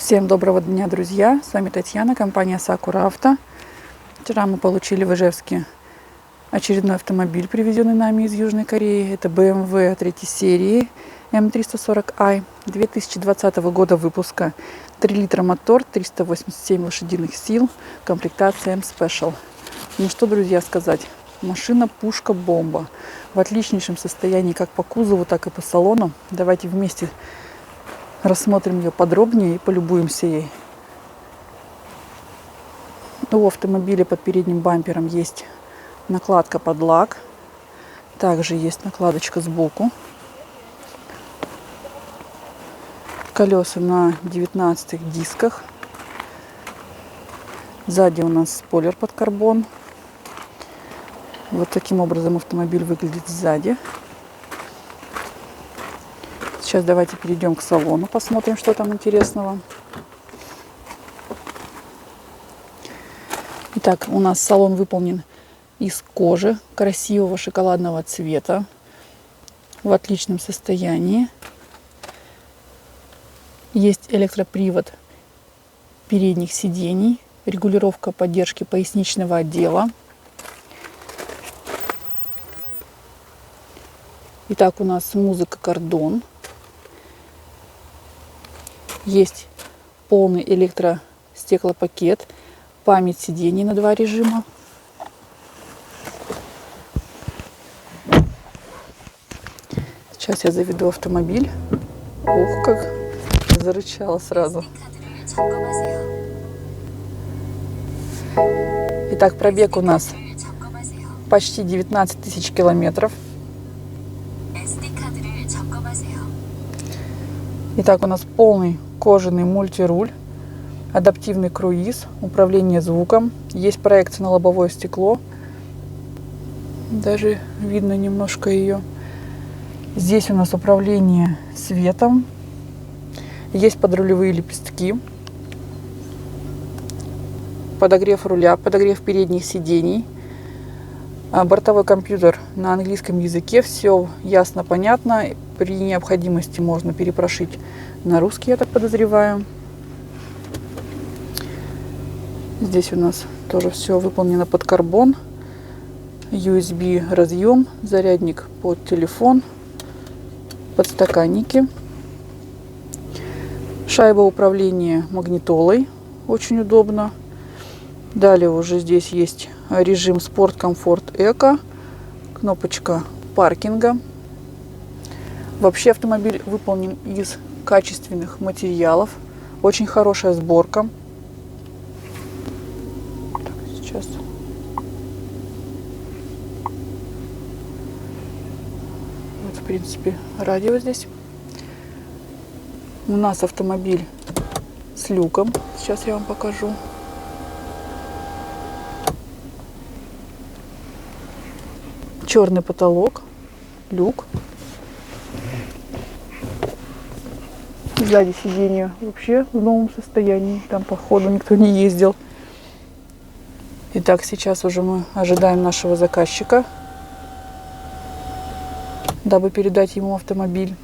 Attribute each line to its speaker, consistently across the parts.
Speaker 1: Всем доброго дня, друзья! С вами Татьяна, компания Sakura Auto. Вчера мы получили в Ижевске очередной автомобиль, привезенный нами из Южной Кореи. Это BMW 3 серии M340i 2020 года выпуска. 3 литра мотор, 387 лошадиных сил, комплектация M-Special. Ну что, друзья, сказать. Машина пушка-бомба. В отличнейшем состоянии как по кузову, так и по салону. Давайте вместе рассмотрим ее подробнее и полюбуемся ей. У автомобиля под передним бампером есть накладка под лак. Также есть накладочка сбоку. Колеса на 19 дисках. Сзади у нас спойлер под карбон. Вот таким образом автомобиль выглядит сзади. Сейчас давайте перейдем к салону, посмотрим, что там интересного. Итак, у нас салон выполнен из кожи красивого шоколадного цвета, в отличном состоянии. Есть электропривод передних сидений, регулировка поддержки поясничного отдела. Итак, у нас музыка «Кордон». Есть полный электростеклопакет, память сидений на 2 режима. Сейчас я заведу автомобиль. Ух, как зарычало сразу. Итак, пробег у нас почти 19 тысяч километров. Итак, у нас полный кожаный мультируль, адаптивный круиз, управление звуком. Есть проекция на лобовое стекло. Даже видно немножко ее. Здесь у нас управление светом. Есть подрулевые лепестки. Подогрев руля, подогрев передних сидений. Бортовой компьютер на английском языке. Все ясно, понятно. При необходимости можно перепрошить на русский, я так подозреваю. Здесь у нас тоже все выполнено под карбон. USB разъем, зарядник под телефон, подстаканники. Шайба управления магнитолой, очень удобно. Далее уже здесь есть режим спорт, комфорт, эко, кнопочка паркинга. Вообще автомобиль выполнен из качественных материалов, очень хорошая сборка. Так, сейчас. Вот, в принципе, радио здесь. У нас автомобиль с люком. Сейчас я вам покажу. Черный потолок, люк. Сзади сиденье вообще в новом состоянии. Там, походу, никто не ездил. Итак, сейчас уже мы ожидаем нашего заказчика, дабы передать ему автомобиль.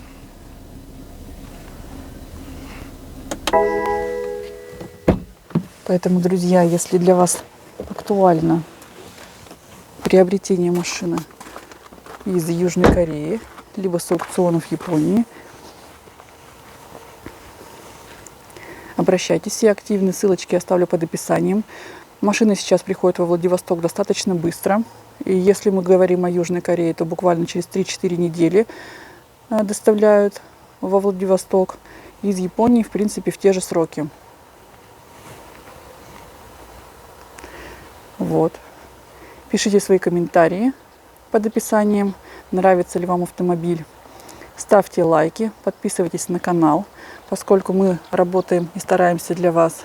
Speaker 1: Поэтому, друзья, если для вас актуально приобретение машины из Южной Кореи, либо с аукционов Японии, обращайтесь, все активны, ссылочки оставлю под описанием. Машины сейчас приходят во Владивосток достаточно быстро. И если мы говорим о Южной Корее, то буквально через 3-4 недели доставляют во Владивосток. Из Японии, в принципе, в те же сроки. Вот. Пишите свои комментарии под описанием, нравится ли вам автомобиль. Ставьте лайки, подписывайтесь на канал, поскольку мы работаем и стараемся для вас.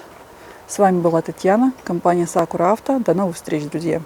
Speaker 1: С вами была Татьяна, компания Sakura Auto. До новых встреч, друзья!